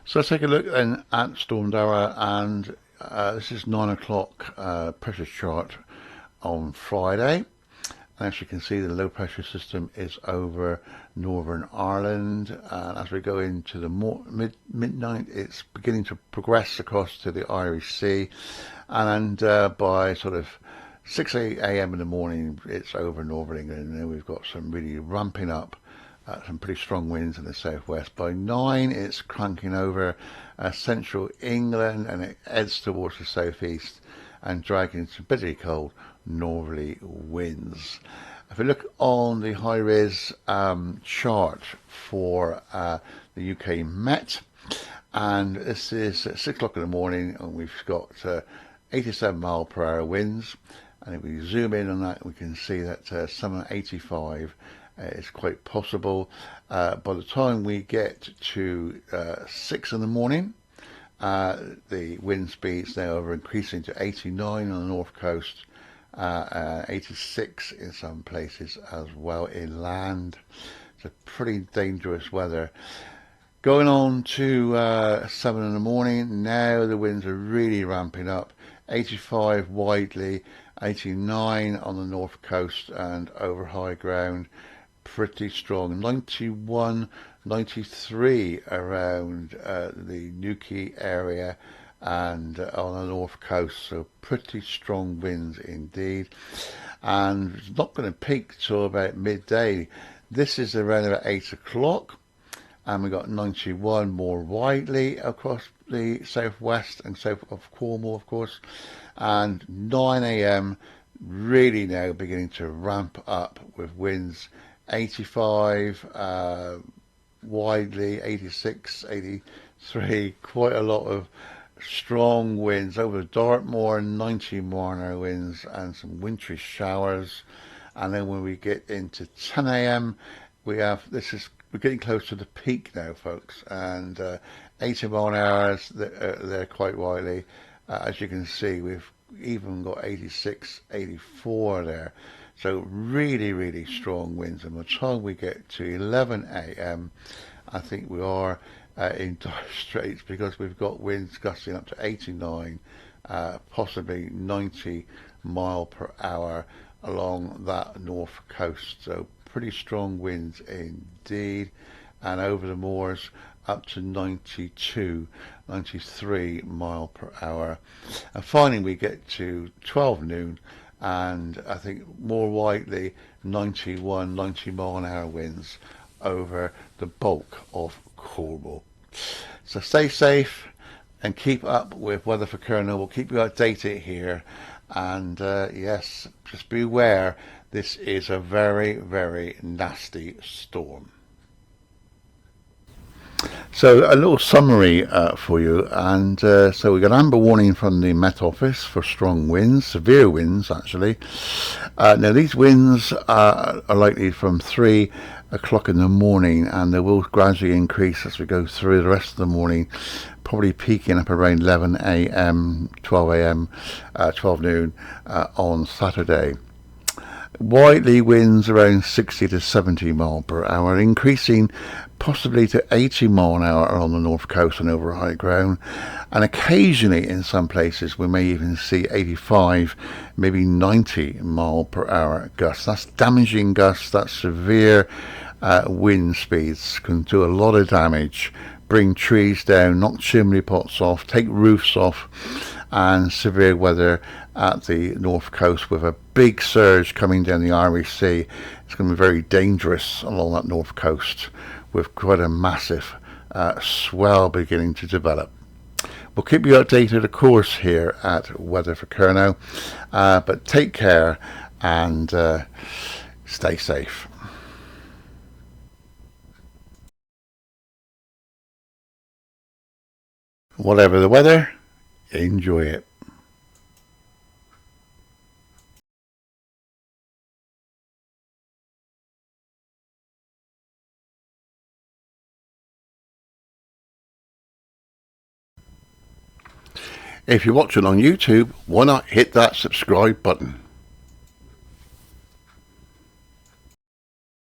So let's take a look then at Storm Darragh, and this is 9 o'clock pressure chart on Friday. And as you can see, the low pressure system is over Northern Ireland, and as we go into the midnight, it's beginning to progress across to the Irish Sea, and by sort of 6 a.m. in the morning, it's over Northern England, and then we've got some really ramping up. Some pretty strong winds in the southwest. By 9, it's cranking over central England, and it heads towards the southeast and dragging some bitterly cold northerly winds. If we look on the high-res chart for the UK Met, and this is at 6 o'clock in the morning, and we've got 87 mile per hour winds. And if we zoom in on that, we can see that some 85 is quite possible. By the time we get to 6 in the morning, the wind speeds now are increasing to 89 on the north coast, 86 in some places as well inland. It's a pretty dangerous weather. Going on to 7 in the morning, now the winds are really ramping up. 85 widely, 89 on the north coast and over high ground. Pretty strong. 91, 93 around the Newquay area and on the north coast, so pretty strong winds indeed. And it's not going to peak till about midday. This is around about 8 o'clock, and we got 91 more widely across the southwest and south of Cornwall, of course, and 9 a.m. really now beginning to ramp up with winds 85 widely, 86, 83, quite a lot of strong winds over Dartmoor, 90 mile-an-hour winds and some wintry showers. And then when we get into 10 a.m. we're getting close to the peak now, folks, and 80 mile-an-hours, they're quite widely. As you can see, we've even got 86, 84 there. So really, really strong winds. And by the time we get to 11 a.m., I think we are in dire straits, because we've got winds gusting up to 89, possibly 90 mile per hour along that north coast. So pretty strong winds indeed. And over the moors up to 92, 93 mile per hour. And finally we get to 12 noon, and I think more widely 91, 90 mile an hour winds over the bulk of Cornwall. So stay safe and keep up with Weather for Colonel. We'll keep you updated here, and yes, just beware, this is a very, very nasty storm. So a little summary for you, and so we got amber warning from the Met Office for strong winds, severe winds actually. Now these winds are likely from 3 o'clock in the morning, and they will gradually increase as we go through the rest of the morning, probably peaking up around 11 a.m, 12 a.m, 12 noon on Saturday. Widely winds around 60 to 70 mile per hour, increasing possibly to 80 mile an hour on the north coast and over high ground, and occasionally in some places we may even see 85, maybe 90 mile per hour gusts. That's damaging gusts. That's severe wind speeds, can do a lot of damage, bring trees down, knock chimney pots off, take roofs off, and severe weather at the north coast with a big surge coming down the Irish Sea. It's going to be very dangerous along that north coast with quite a massive swell beginning to develop. We'll keep you updated, of course, here at Weather for Kernow, but take care and stay safe. Whatever the weather, enjoy it. If you're watching on YouTube, why not hit that subscribe button?